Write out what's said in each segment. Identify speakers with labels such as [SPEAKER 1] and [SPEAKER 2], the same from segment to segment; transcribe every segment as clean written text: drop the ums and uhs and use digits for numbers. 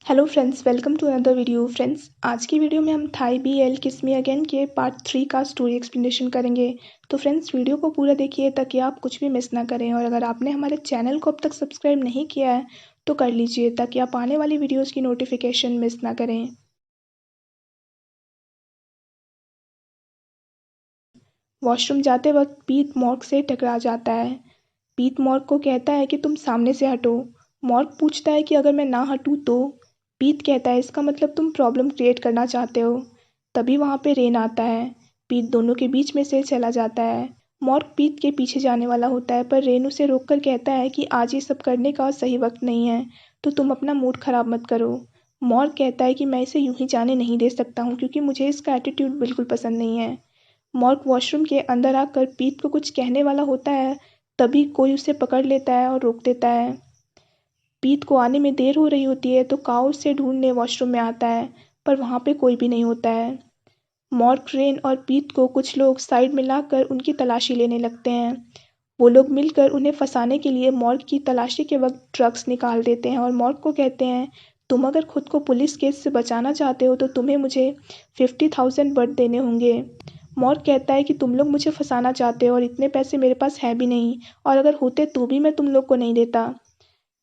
[SPEAKER 1] Hello friends, welcome to another video. Friends, आज की video में हम थाई BL किस मी अगेन के पार्ट 3 का स्टोरी एक्सप्लेनेशन करेंगे। तो फ्रेंड्स, वीडियो को पूरा देखिए ताकि आप कुछ भी मिस ना करें। और अगर आपने हमारे चैनल को अब तक सब्सक्राइब नहीं किया है तो कर लीजिए ताकि आप आने वाली वीडियोज़ की नोटिफिकेशन मिस ना करें। वॉशरूम जाते वक्त पीट मॉर्ग से टकरा जाता है। पीट मॉर्ग को कहता है कि तुम सामने से हटो। मॉर्ग पूछता है कि अगर मैं ना हटूँ तो। पीट कहता है इसका मतलब तुम प्रॉब्लम क्रिएट करना चाहते हो। तभी वहाँ पे रेन आता है। पीट दोनों के बीच में से चला जाता है। मॉर्ग पीट के पीछे जाने वाला होता है पर रेन उसे रोक कर कहता है कि आज ये सब करने का सही वक्त नहीं है, तो तुम अपना मूड ख़राब मत करो। मॉर्ग कहता है कि मैं इसे यूं ही जाने नहीं दे सकता हूँ क्योंकि मुझे इसका एटीट्यूड बिल्कुल पसंद नहीं है। मॉर्ग वॉशरूम के अंदर आकर पीट को कुछ कहने वाला होता है, तभी कोई उसे पकड़ लेता है और रोक देता है। पीट को आने में देर हो रही होती है तो काओ उसे ढूंढने वॉशरूम में आता है, पर वहाँ पे कोई भी नहीं होता है। मॉर्ग, रेन और पीट को कुछ लोग साइड में लाकर उनकी तलाशी लेने लगते हैं। वो लोग मिलकर उन्हें फंसाने के लिए मॉर्ग की तलाशी के वक्त ड्रग्स निकाल देते हैं और मॉर्ग को कहते हैं, तुम अगर खुद को पुलिस केस से बचाना चाहते हो तो तुम्हें मुझे 50,000 बट देने होंगे। मॉर्ग कहता है कि तुम लोग मुझे फंसाना चाहते हो और इतने पैसे मेरे पास है भी नहीं, और अगर होते तो भी मैं तुम लोग को नहीं देता।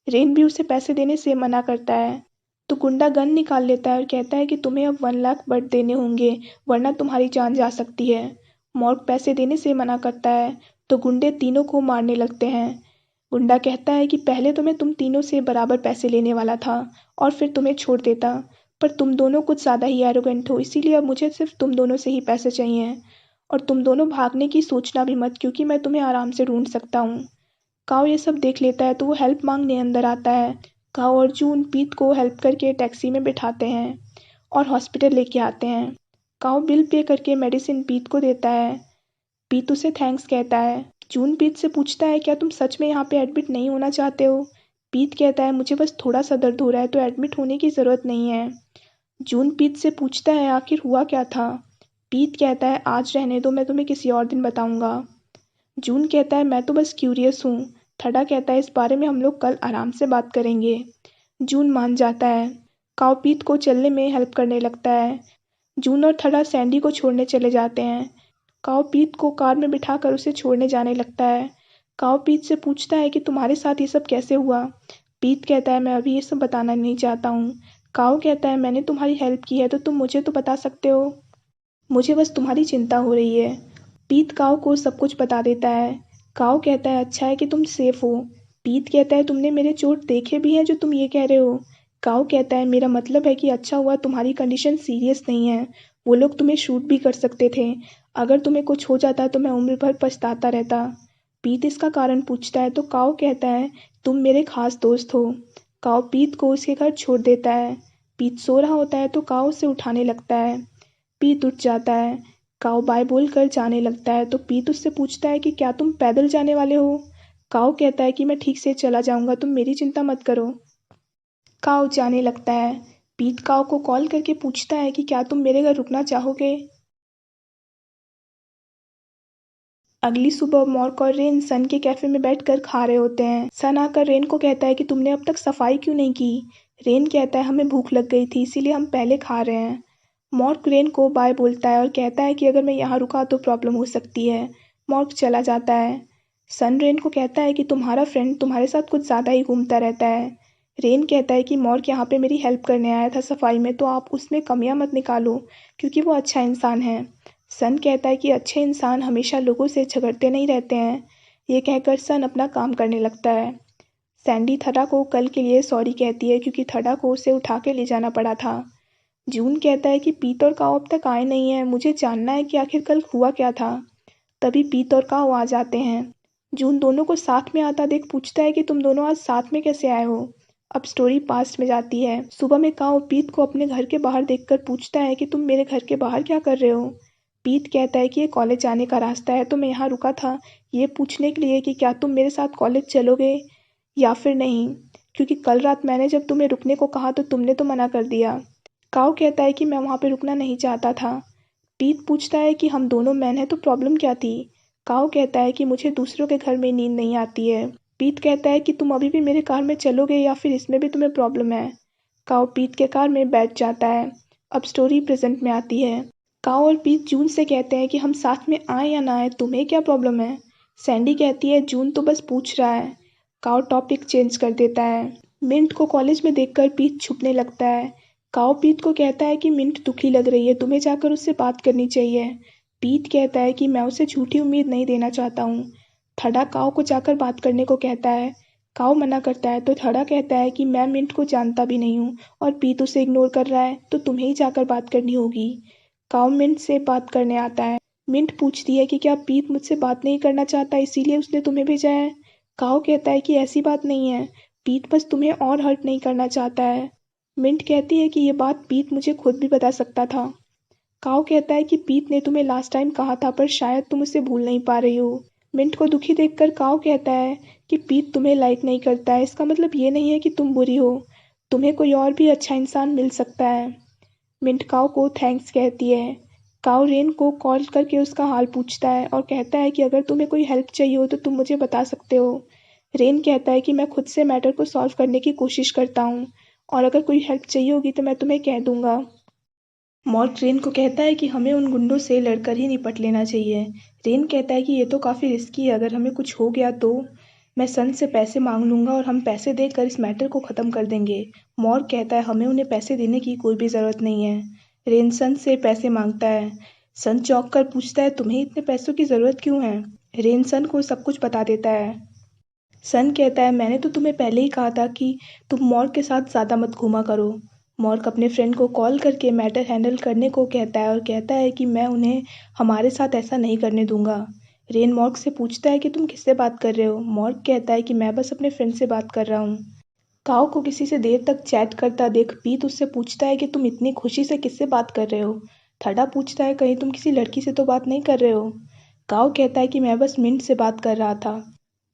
[SPEAKER 1] रेन भी उसे पैसे देने से मना करता है, तो गुंडा गन निकाल लेता है और कहता है कि तुम्हें अब 1 लाख बट देने होंगे, वरना तुम्हारी जान जा सकती है। मॉर्ग पैसे देने से मना करता है, तो गुंडे तीनों को मारने लगते हैं। गुंडा कहता है कि पहले तो मैं तुम तीनों से बराबर पैसे लेने वाला था और फिर तुम्हें छोड़ देता, पर तुम दोनों कुछ ज़्यादा ही एरोगेंट हो, इसीलिए अब मुझे सिर्फ तुम दोनों से ही पैसे चाहिए। और तुम दोनों भागने की सोचना भी मत क्योंकि मैं तुम्हें आराम से ढूंढ सकता हूँ। काओ ये सब देख लेता है तो वो हेल्प मांगने अंदर आता है। काओ और जून पीट को हेल्प करके टैक्सी में बिठाते हैं और हॉस्पिटल लेके आते हैं। काओ बिल पे करके मेडिसिन पीट को देता है। पीट उसे थैंक्स कहता है। जून पीट से पूछता है, क्या तुम सच में यहाँ पे एडमिट नहीं होना चाहते हो? पीट कहता है, मुझे बस थोड़ा सा दर्द हो रहा है तो एडमिट होने की ज़रूरत नहीं है। जून पीट से पूछता है, आखिर हुआ क्या था? पीट कहता है, आज रहने दो, मैं तुम्हें किसी और दिन बताऊंगा। जून कहता है, मैं तो बस क्यूरियस हूँ। थडा कहता है, इस बारे में हम लोग कल आराम से बात करेंगे। जून मान जाता है। काओ पीट को चलने में हेल्प करने लगता है। जून और थडा सैंडी को छोड़ने चले जाते हैं। काओ पीट को कार में बिठाकर उसे छोड़ने जाने लगता है। काओ पीट से पूछता है कि तुम्हारे साथ ये सब कैसे हुआ? पीट कहता है, मैं अभी ये सब बताना नहीं चाहता हूँ। काओ कहता है, मैंने तुम्हारी हेल्प की है तो तुम मुझे तो बता सकते हो। मुझे बस तुम्हारी चिंता हो रही है। पीट काओ को सब कुछ बता देता है। काओ कहता है, अच्छा है कि तुम सेफ हो। पीट कहता है, तुमने मेरे चोट देखे भी हैं जो तुम ये कह रहे हो? काओ कहता है, मेरा मतलब है कि अच्छा हुआ तुम्हारी कंडीशन सीरियस नहीं है, वो लोग तुम्हें शूट भी कर सकते थे। अगर तुम्हें कुछ हो जाता तो मैं उम्र भर पछताता रहता। पीट इसका कारण पूछता है तो काओ कहता है, तुम मेरे खास दोस्त हो। काओ पीट को उसके घर छोड़ देता है। पीट सो रहा होता है तो काओ उसे उठाने लगता है। पीट उठ जाता है। काओ बाय बोलकर जाने लगता है तो पीट उससे पूछता है कि क्या तुम पैदल जाने वाले हो? काओ कहता है कि मैं ठीक से चला जाऊंगा, तुम मेरी चिंता मत करो। काओ जाने लगता है। पीट काओ को कॉल करके पूछता है कि क्या तुम मेरे घर रुकना चाहोगे? अगली सुबह मॉर्क और रेन सन के कैफे में बैठकर खा रहे होते हैं। सन आकर रेन को कहता है कि तुमने अब तक सफाई क्यों नहीं की? रेन कहता है, हमें भूख लग गई थी इसीलिए हम पहले खा रहे हैं। मॉर्क रेन को बाय बोलता है और कहता है कि अगर मैं यहाँ रुका तो प्रॉब्लम हो सकती है। मॉर्क चला जाता है। सन रेन को कहता है कि तुम्हारा फ्रेंड तुम्हारे साथ कुछ ज़्यादा ही घूमता रहता है। रेन कहता है कि मॉर्क यहाँ पे मेरी हेल्प करने आया था सफाई में, तो आप उसमें कमियां मत निकालो क्योंकि वो अच्छा इंसान है। सन कहता है कि अच्छे इंसान हमेशा लोगों से झगड़ते नहीं रहते हैं। ये कहकर सन अपना काम करने लगता है। सैंडी थडा को कल के लिए सॉरी कहती है क्योंकि थडा को उसे उठा के ले जाना पड़ा था। जून कहता है कि पीट और काओ अब तक आए नहीं हैं, मुझे जानना है कि आखिर कल हुआ क्या था। तभी पीट और काओ आ जाते हैं। जून दोनों को साथ में आता देख पूछता है कि तुम दोनों आज साथ में कैसे आए हो? अब स्टोरी पास्ट में जाती है। सुबह में काओ पीट को अपने घर के बाहर देखकर पूछता है कि तुम मेरे घर के बाहर क्या कर रहे हो? पीट कहता है कि ये कॉलेज जाने का रास्ता है तो मैं यहाँ रुका था ये पूछने के लिए कि क्या तुम मेरे साथ कॉलेज चलोगे या फिर नहीं, क्योंकि कल रात मैंने जब तुम्हें रुकने को कहा तो तुमने तो मना कर दिया। काओ कहता है कि मैं वहाँ पे रुकना नहीं चाहता था। पीट पूछता है कि हम दोनों मैन हैं तो प्रॉब्लम क्या थी? काओ कहता है कि मुझे दूसरों के घर में नींद नहीं आती है। पीट कहता है कि तुम अभी भी मेरे कार में चलोगे या फिर इसमें भी तुम्हें प्रॉब्लम है? काओ पीत के कार में बैठ जाता है। अब स्टोरी प्रेजेंट में आती है। काओ और पीत जून से कहते हैं कि हम साथ में आए या ना आए, तुम्हें क्या प्रॉब्लम है। सैंडी कहती है जून तो बस पूछ रहा है। काओ टॉपिक चेंज कर देता है। मिंट को कॉलेज में देखकर पीत छुपने लगता है। काओ पीत को कहता है कि मिंट दुखी लग रही है, तुम्हें जाकर उससे बात करनी चाहिए। पीत कहता है कि मैं उसे झूठी उम्मीद नहीं देना चाहता हूँ। थड़ा काओ को जाकर बात करने को कहता है। काओ मना करता है तो थड़ा कहता है कि मैं मिंट को जानता भी नहीं हूँ और पीत उसे इग्नोर कर रहा है, तो तुम्हें ही जाकर बात करनी होगी। काओ मिंट से बात करने आता है। मिंट पूछती है कि क्या पीत मुझसे बात नहीं करना चाहता इसीलिए उसने तुम्हें भेजा है। काओ कहता है कि ऐसी बात नहीं है, पीत बस तुम्हें और हर्ट नहीं करना चाहता है। मिंट कहती है कि ये बात पीत मुझे खुद भी बता सकता था। काओ कहता है कि पीत ने तुम्हें लास्ट टाइम कहा था पर शायद तुम उसे भूल नहीं पा रही हो। मिंट को दुखी देखकर काओ कहता है कि पीत तुम्हें लाइक नहीं करता है, इसका मतलब ये नहीं है कि तुम बुरी हो, तुम्हें कोई और भी अच्छा इंसान मिल सकता है। मिंट काओ को थैंक्स कहती है। काओ रेन को कॉल करके उसका हाल पूछता है और कहता है कि अगर तुम्हें कोई हेल्प चाहिए हो तो तुम मुझे बता सकते हो। रेन कहता है कि मैं खुद से मैटर को सॉल्व करने की कोशिश करता हूँ और अगर कोई हेल्प चाहिए होगी तो मैं तुम्हें कह दूंगा। मॉर्क रेन को कहता है कि हमें उन गुंडों से लड़कर ही निपट लेना चाहिए। रेन कहता है कि ये तो काफ़ी रिस्की है, अगर हमें कुछ हो गया तो मैं सन से पैसे मांग लूँगा और हम पैसे देकर इस मैटर को ख़त्म कर देंगे। मॉर्क कहता है हमें उन्हें पैसे देने की कोई भी ज़रूरत नहीं है। रेन सन से पैसे मांगता है। सन चौंक कर पूछता है तुम्हें इतने पैसों की ज़रूरत क्यों है। रेन सन को सब कुछ बता देता है। सन कहता है मैंने तो तुम्हें पहले ही कहा था कि तुम मॉर्क के साथ ज़्यादा मत घूमा करो। मॉर्क अपने फ्रेंड को कॉल करके मैटर हैंडल करने को कहता है और कहता है कि मैं उन्हें हमारे साथ ऐसा नहीं करने दूंगा। रेन मॉर्क से पूछता है कि तुम किससे बात कर रहे हो। मॉर्क कहता है कि मैं बस अपने फ्रेंड से बात कर रहा हूँ। काओ को किसी से देर तक चैट करता देख पीत उससे पूछता है कि तुम इतनी खुशी से किससे बात कर रहे हो। थड़ा पूछता है कहीं तुम किसी लड़की से तो बात नहीं कर रहे हो। काओ कहता है कि मैं बस मिंट से बात कर रहा था।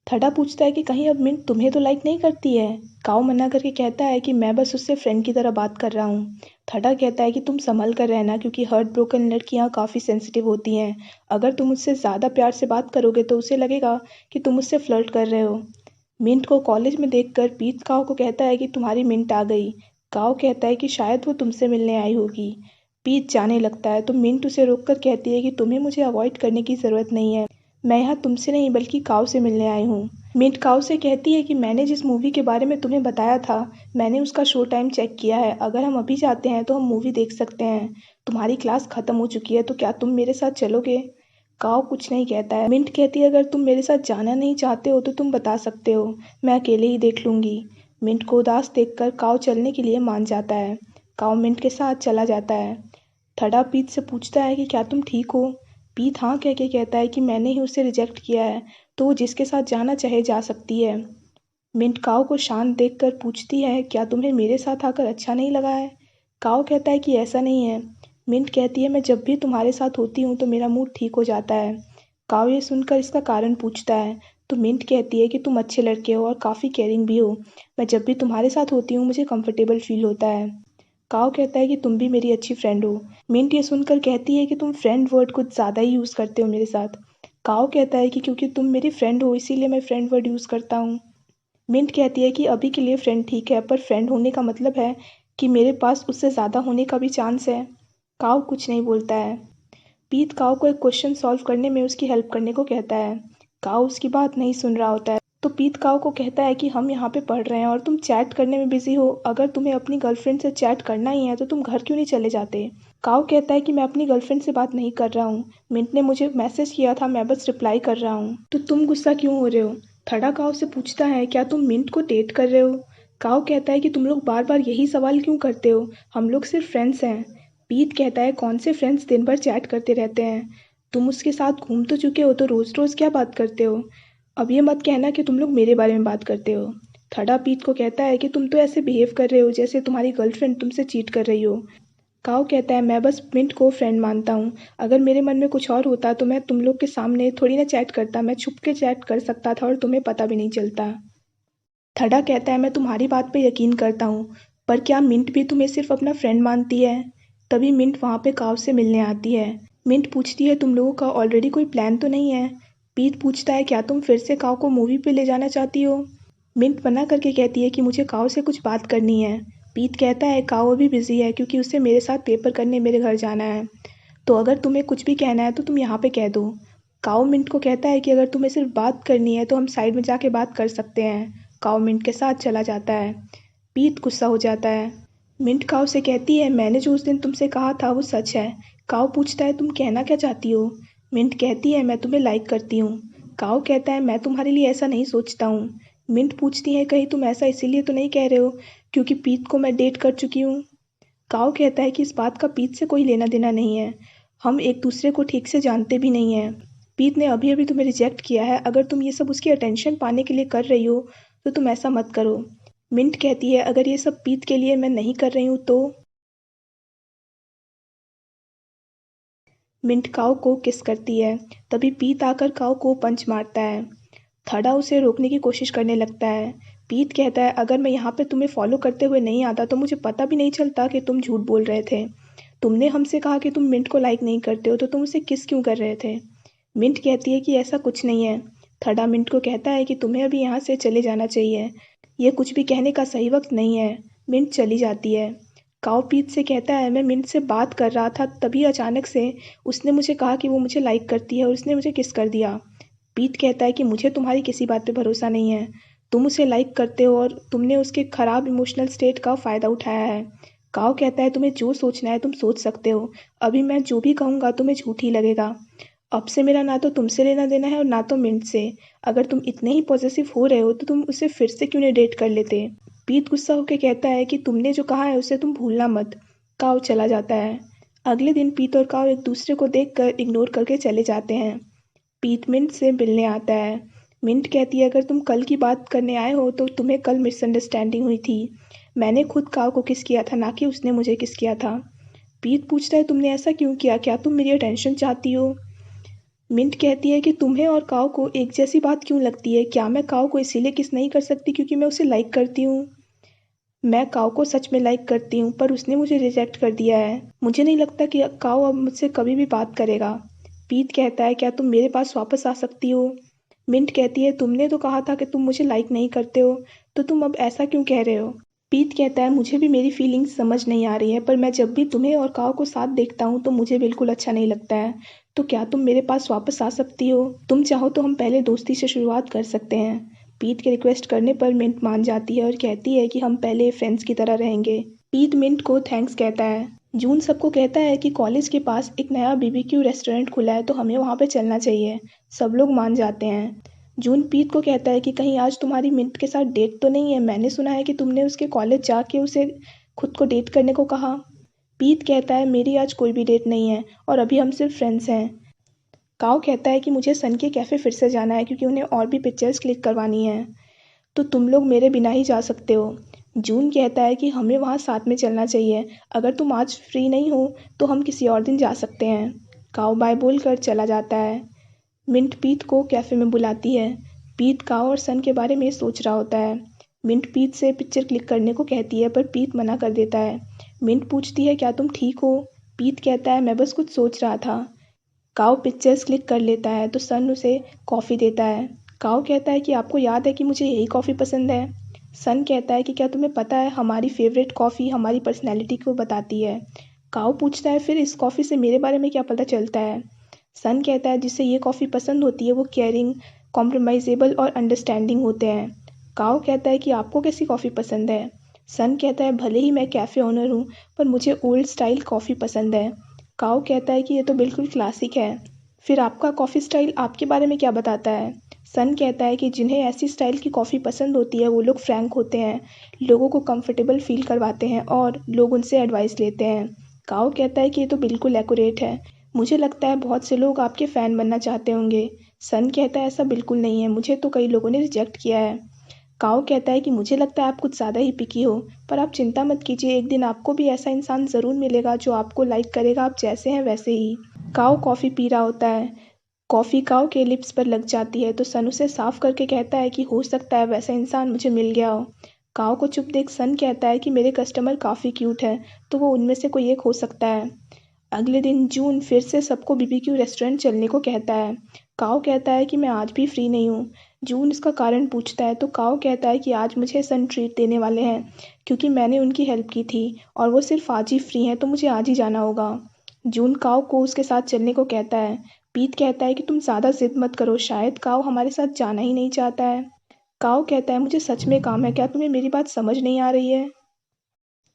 [SPEAKER 1] थड़ा पूछता है कि कहीं अब मिंट तुम्हें तो लाइक नहीं करती है। काओ मना करके कहता है कि मैं बस उससे फ्रेंड की तरह बात कर रहा हूँ। थड़ा कहता है कि तुम संभल कर रहना क्योंकि हर्ट ब्रोकन लड़कियाँ काफ़ी सेंसिटिव होती हैं, अगर तुम उससे ज़्यादा प्यार से बात करोगे तो उसे लगेगा कि तुम उससे फ्लर्ट कर रहे हो। मिंट को कॉलेज में देखकर पीत काओ को कहता है कि तुम्हारी मिंट आ गई। काओ कहता है कि शायद वो तुमसे मिलने आई होगी। पीत जाने लगता है तो मिंट उसे रोककर कहती है कि तुम्हें मुझे अवॉइड करने की ज़रूरत नहीं है, मैं यहाँ तुमसे नहीं बल्कि काओ से मिलने आई हूँ। मिंट काओ से कहती है कि मैंने जिस मूवी के बारे में तुम्हें बताया था मैंने उसका शो टाइम चेक किया है, अगर हम अभी जाते हैं तो हम मूवी देख सकते हैं। तुम्हारी क्लास ख़त्म हो चुकी है तो क्या तुम मेरे साथ चलोगे। काओ कुछ नहीं कहता है। मिंट कहती है अगर तुम मेरे साथ जाना नहीं चाहते हो तो तुम बता सकते हो, मैं अकेले ही देख लूँगी। मिंट को उदास देखकर काओ चलने के लिए मान जाता है। काओ मिंट के साथ चला जाता है। थड़ा पीत से पूछता है कि क्या तुम ठीक हो। पीत हाँ कह के कहता है कि मैंने ही उसे रिजेक्ट किया है तो वो जिसके साथ जाना चाहे जा सकती है। मिंट काओ को शांत देखकर पूछती है क्या तुम्हें मेरे साथ आकर अच्छा नहीं लगा है। काओ कहता है कि ऐसा नहीं है। मिंट कहती है मैं जब भी तुम्हारे साथ होती हूँ तो मेरा मूड ठीक हो जाता है। काओ ये सुनकर इसका कारण पूछता है तो मिंट कहती है कि तुम अच्छे लड़के हो और काफ़ी केयरिंग भी हो, मैं जब भी तुम्हारे साथ होती हूँ मुझे कंफर्टेबल फील होता है। काओ कहता है कि तुम भी मेरी अच्छी फ्रेंड हो। मिंट ये सुनकर कहती है कि तुम फ्रेंड वर्ड कुछ ज़्यादा ही यूज़ करते हो मेरे साथ। काओ कहता है कि क्योंकि तुम मेरी फ्रेंड हो इसीलिए मैं फ्रेंड वर्ड यूज़ करता हूँ। मिंट कहती है कि अभी के लिए फ्रेंड ठीक है पर फ्रेंड होने का मतलब है कि मेरे पास उससे ज़्यादा होने का भी चांस है। काओ कुछ नहीं बोलता है। पीत काओ को एक क्वेश्चन सॉल्व करने में उसकी हेल्प करने को कहता है। काओ उसकी बात नहीं सुन रहा होता है तो पीत काओ को कहता है कि हम यहाँ पे पढ़ रहे हैं और तुम चैट करने में बिजी हो, अगर तुम्हें अपनी गर्लफ्रेंड से चैट करना ही है तो तुम घर क्यों नहीं चले जाते। काओ कहता है कि मैं अपनी गर्लफ्रेंड से बात नहीं कर रहा हूँ, मिंट ने मुझे मैसेज किया था मैं बस रिप्लाई कर रहा हूँ, तो तुम गुस्सा क्यों हो रहे हो। थड़ा काओ से पूछता है क्या तुम मिंट को डेट कर रहे हो। काओ कहता है कि तुम लोग बार बार यही सवाल क्यों करते हो, हम लोग सिर्फ फ्रेंड्स हैं। पीत कहता है कौन से फ्रेंड्स दिन भर चैट करते रहते हैं, तुम उसके साथ घूम तो चुके हो तो रोज़ रोज़ क्या बात करते हो, अब ये मत कहना कि तुम लोग मेरे बारे में बात करते हो। थड़ा पीत को कहता है कि तुम तो ऐसे बिहेव कर रहे हो जैसे तुम्हारी गर्लफ्रेंड तुमसे चीट कर रही हो। काओ कहता है मैं बस मिंट को फ्रेंड मानता हूँ, अगर मेरे मन में कुछ और होता तो मैं तुम लोग के सामने थोड़ी ना चैट करता, मैं छुप के चैट कर सकता था और तुम्हें पता भी नहीं चलता। थड़ा कहता है मैं तुम्हारी बात पे यकीन करता हूँ पर क्या मिंट भी तुम्हें सिर्फ अपना फ्रेंड मानती है। तभी मिंट वहाँ पे काओ से मिलने आती है। मिंट पूछती है तुम लोगों का ऑलरेडी कोई प्लान तो नहीं है। पीत पूछता है क्या तुम फिर से काओ को मूवी पे ले जाना चाहती हो। मिंट मना करके कहती है कि मुझे काओ से कुछ बात करनी है। पीत कहता है काओ अभी बिजी है क्योंकि उसे मेरे साथ पेपर करने मेरे घर जाना है, तो अगर तुम्हें कुछ भी कहना है तो तुम यहाँ पे कह दो। काओ मिंट को कहता है कि अगर तुम्हें सिर्फ बात करनी है तो हम साइड में जाके बात कर सकते हैं। काओ मिंट के साथ चला जाता है। पीत गुस्सा हो जाता है। मिंट काओ से कहती है मैंने जो उस दिन तुमसे कहा था वो सच है। काओ पूछता है तुम कहना क्या चाहती हो। मिंट कहती है मैं तुम्हें लाइक करती हूँ। काओ कहता है मैं तुम्हारे लिए ऐसा नहीं सोचता हूँ। मिंट पूछती है कहीं तुम ऐसा इसीलिए तो नहीं कह रहे हो क्योंकि पीत को मैं डेट कर चुकी हूँ। काओ कहता है कि इस बात का पीत से कोई लेना देना नहीं है, हम एक दूसरे को ठीक से जानते भी नहीं हैं। पीत ने अभी अभी तुम्हें रिजेक्ट किया है, अगर तुम ये सब उसकी अटेंशन पाने के लिए कर रही हो तो तुम ऐसा मत करो। मिंट कहती है अगर ये सब पीत के लिए मैं नहीं कर रही हूँ तो। मिंट काओ को किस करती है, तभी पीत आकर काओ को पंच मारता है। थड़ा उसे रोकने की कोशिश करने लगता है। पीत कहता है अगर मैं यहाँ पे तुम्हें फॉलो करते हुए नहीं आता तो मुझे पता भी नहीं चलता कि तुम झूठ बोल रहे थे। तुमने हमसे कहा कि तुम मिंट को लाइक नहीं करते हो तो तुम उसे किस क्यों कर रहे थे। मिंट कहती है कि ऐसा कुछ नहीं है। थड़ा मिंट को कहता है कि तुम्हें अभी यहाँ से चले जाना चाहिए, ये कुछ भी कहने का सही वक्त नहीं है। मिंट चली जाती है। काओ पीत से कहता है मैं मिंट से बात कर रहा था तभी अचानक से उसने मुझे कहा कि वो मुझे लाइक करती है और उसने मुझे किस कर दिया। पीत कहता है कि मुझे तुम्हारी किसी बात पे भरोसा नहीं है, तुम उसे लाइक करते हो और तुमने उसके खराब इमोशनल स्टेट का फ़ायदा उठाया है। काओ कहता है तुम्हें जो सोचना है तुम सोच सकते हो, अभी मैं जो भी कहूँगा तुम्हें झूठ ही लगेगा। अब से मेरा ना तो तुमसे लेना देना है और ना तो मिंट से, अगर तुम इतने ही पॉजिटिव हो रहे हो तो तुम उसे फिर से क्यों नहीं डेट कर लेते। पीत गुस्सा होकर कहता है कि तुमने जो कहा है उसे तुम भूलना मत। काओ चला जाता है। अगले दिन पीत और काओ एक दूसरे को देखकर इग्नोर करके चले जाते हैं। पीत मिंट से मिलने आता है। मिंट कहती है अगर तुम कल की बात करने आए हो तो तुम्हें कल मिसअंडरस्टैंडिंग हुई थी, मैंने खुद काओ को किस किया था ना कि उसने मुझे किस किया था। पीत पूछता है तुमने ऐसा क्यों किया, क्या तुम मेरी अटेंशन चाहती हो। मिंट कहती है कि तुम्हें और काओ को एक जैसी बात क्यों लगती है, क्या मैं काओ को इसीलिए किस नहीं कर सकती क्योंकि मैं उसे लाइक करती हूँ। मैं काओ को सच में लाइक करती हूँ पर उसने मुझे रिजेक्ट कर दिया है, मुझे नहीं लगता कि काओ अब मुझसे कभी भी बात करेगा। पीत कहता है क्या तुम मेरे पास वापस आ सकती हो। मिंट कहती है तुमने तो कहा था कि तुम मुझे लाइक नहीं करते हो, तो तुम अब ऐसा क्यों कह रहे हो। पीत कहता है मुझे भी मेरी फीलिंग्स समझ नहीं आ रही है पर मैं जब भी तुम्हें और काओ को साथ देखता हूँ तो मुझे बिल्कुल अच्छा नहीं लगता है, तो क्या तुम मेरे पास वापस आ सकती हो, तुम चाहो तो हम पहले दोस्ती से शुरुआत कर सकते हैं। पीत के रिक्वेस्ट करने पर मिंट मान जाती है और कहती है कि हम पहले फ्रेंड्स की तरह रहेंगे। पीत मिंट को थैंक्स कहता है। जून सबको कहता है कि कॉलेज के पास एक नया बीबीक्यू रेस्टोरेंट खुला है तो हमें वहाँ पे चलना चाहिए। सब लोग मान जाते हैं। जून पीत को कहता है कि कहीं आज तुम्हारी मिंट के साथ डेट तो नहीं है, मैंने सुना है कि तुमने उसके कॉलेज जाके उसे खुद को डेट करने को कहा। पीत कहता है मेरी आज कोई भी डेट नहीं है और अभी हम सिर्फ फ्रेंड्स हैं। काओ कहता है कि मुझे सन के कैफ़े फिर से जाना है क्योंकि उन्हें और भी पिक्चर्स क्लिक करवानी है, तो तुम लोग मेरे बिना ही जा सकते हो। जून कहता है कि हमें वहाँ साथ में चलना चाहिए, अगर तुम आज फ्री नहीं हो तो हम किसी और दिन जा सकते हैं। काओ बाय बोलकर चला जाता है। मिंट पीत को कैफ़े में बुलाती है। पीत काओ और सन के बारे में सोच रहा होता है। मिंट पीत से पिक्चर क्लिक करने को कहती है पर पीत मना कर देता है। मिंट पूछती है क्या तुम ठीक हो। पीत कहता है मैं बस कुछ सोच रहा था। काओ पिक्चर्स क्लिक कर लेता है तो सन उसे कॉफ़ी देता है। काओ कहता है कि आपको याद है कि मुझे यही कॉफ़ी पसंद है। सन कहता है कि क्या तुम्हें पता है हमारी फेवरेट कॉफ़ी हमारी पर्सनैलिटी को बताती है। काओ पूछता है फिर इस कॉफ़ी से मेरे बारे में क्या पता चलता है। सन कहता है जिसे ये कॉफ़ी पसंद होती है वो केयरिंग, कॉम्प्रोमाइजेबल और अंडरस्टैंडिंग होते हैं। काओ कहता है कि आपको कैसी कॉफ़ी पसंद है। सन कहता है भले ही मैं कैफ़े ओनर हूँ पर मुझे ओल्ड स्टाइल कॉफ़ी पसंद है। काओ कहता है कि ये तो बिल्कुल क्लासिक है। फिर आपका कॉफ़ी स्टाइल आपके बारे में क्या बताता है। सन कहता है कि जिन्हें ऐसी स्टाइल की कॉफ़ी पसंद होती है वो लोग फ्रैंक होते हैं, लोगों को कंफर्टेबल फील करवाते हैं और लोग उनसे एडवाइस लेते हैं। काओ कहता है कि ये तो बिल्कुल एक्यूरेट है, मुझे लगता है बहुत से लोग आपके फ़ैन बनना चाहते होंगे। सन कहता है ऐसा बिल्कुल नहीं है, मुझे तो कई लोगों ने रिजेक्ट किया है। काओ कहता है कि मुझे लगता है आप कुछ ज़्यादा ही पिकी हो, पर आप चिंता मत कीजिए, एक दिन आपको भी ऐसा इंसान ज़रूर मिलेगा जो आपको लाइक करेगा, आप जैसे हैं वैसे ही। काओ कॉफ़ी पी रहा होता है। कॉफ़ी काओ के लिप्स पर लग जाती है तो सन उसे साफ करके कहता है कि हो सकता है वैसा इंसान मुझे मिल गया हो। काओ को चुप देख सन कहता है कि मेरे कस्टमर काफ़ी क्यूट है तो वो उनमें से कोई एक हो सकता है। अगले दिन जून फिर से सबको बीबीक्यू रेस्टोरेंट चलने को कहता है। काओ कहता है कि मैं आज भी फ्री नहीं हूँ, जून इसका कारण पूछता है तो काओ कहता है कि आज मुझे सन ट्रीट देने वाले हैं क्योंकि मैंने उनकी हेल्प की थी और वो सिर्फ आज ही फ्री हैं तो मुझे आज ही जाना होगा। जून काओ को उसके साथ चलने को कहता है। पीत कहता है कि तुम ज़्यादा जिद मत करो, शायद काओ हमारे साथ जाना ही नहीं चाहता है। काओ कहता है मुझे सच में काम है, क्या तुम्हें मेरी बात समझ नहीं आ रही है?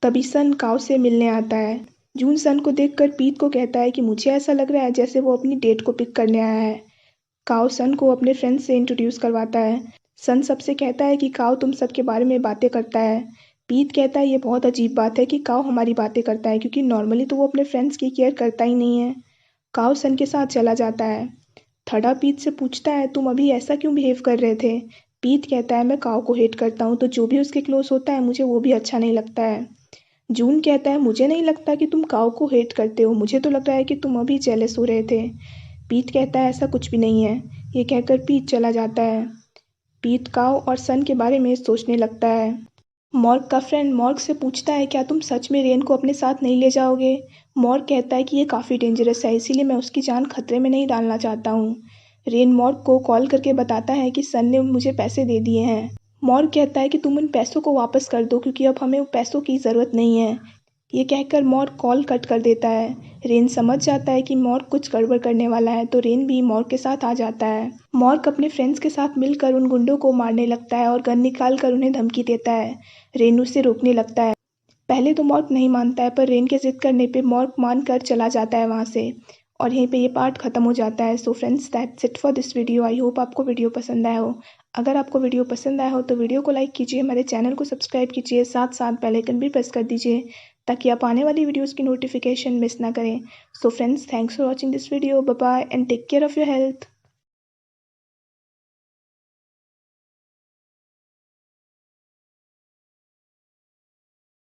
[SPEAKER 1] तभी सन काओ से मिलने आता है। जून सन को देखकर पीत को कहता है कि मुझे ऐसा लग रहा है जैसे वो अपनी डेट को पिक करने आया है। काओ सन को अपने फ्रेंड्स से इंट्रोड्यूस करवाता है। सन सबसे कहता है कि काओ तुम सबके बारे में बातें करता है। पीत कहता है ये बहुत अजीब बात है कि काओ हमारी बातें करता है क्योंकि नॉर्मली तो वो अपने फ्रेंड्स की केयर करता ही नहीं है। काओ सन के साथ चला जाता है। थड़ा पीत से पूछता है तुम अभी ऐसा क्यों बिहेव कर रहे थे? पीत कहता है मैं काओ को हेट करता हूँ तो जो भी उसके क्लोज होता है मुझे वो भी अच्छा नहीं लगता है। जून कहता है मुझे नहीं लगता कि तुम काओ को हेट करते हो, मुझे तो लग रहा है कि तुम अभी जेलस हो रहे थे। पीत कहता है ऐसा कुछ भी नहीं है। ये कहकर पीत चला जाता है। पीत काओ और सन के बारे में सोचने लगता है। मॉर्ग का फ्रेंड मॉर्ग से पूछता है क्या तुम सच में रेन को अपने साथ नहीं ले जाओगे? मॉर्ग कहता है कि ये काफ़ी डेंजरस है, इसीलिए मैं उसकी जान खतरे में नहीं डालना चाहता हूँ। रेन मॉर्ग को कॉल करके बताता है कि सन ने मुझे पैसे दे दिए हैं। मॉर्ग कहता है कि तुम उन पैसों को वापस कर दो क्योंकि अब हमें पैसों की ज़रूरत नहीं है। ये कहकर मॉर्ग कॉल कट कर देता है। रेन समझ जाता है कि मॉर्ग कुछ गड़बड़ करने वाला है तो रेन भी मॉर्ग के साथ आ जाता है। मॉर्ग अपने फ्रेंड्स के साथ मिलकर उन गुंडों को मारने लगता है और गन निकाल कर उन्हें धमकी देता है। रेन उसे रोकने लगता है। पहले तो मॉर्ग नहीं मानता है पर रेन के जिद करने पे मॉर्ग मान कर चला जाता है वहाँ से। और यहीं पे ये पार्ट ख़त्म हो जाता है। So friends that's it for this video. I hope आपको वीडियो पसंद आया हो। अगर आपको वीडियो पसंद आया हो तो वीडियो को लाइक कीजिए, हमारे चैनल को सब्सक्राइब कीजिए, साथ साथ बेल आइकन भी प्रेस कर दीजिए ताकि आप आने वाली वीडियोज़ की नोटिफिकेशन मिस ना करें। So friends thanks for watching this video. Bye bye and take care of your health.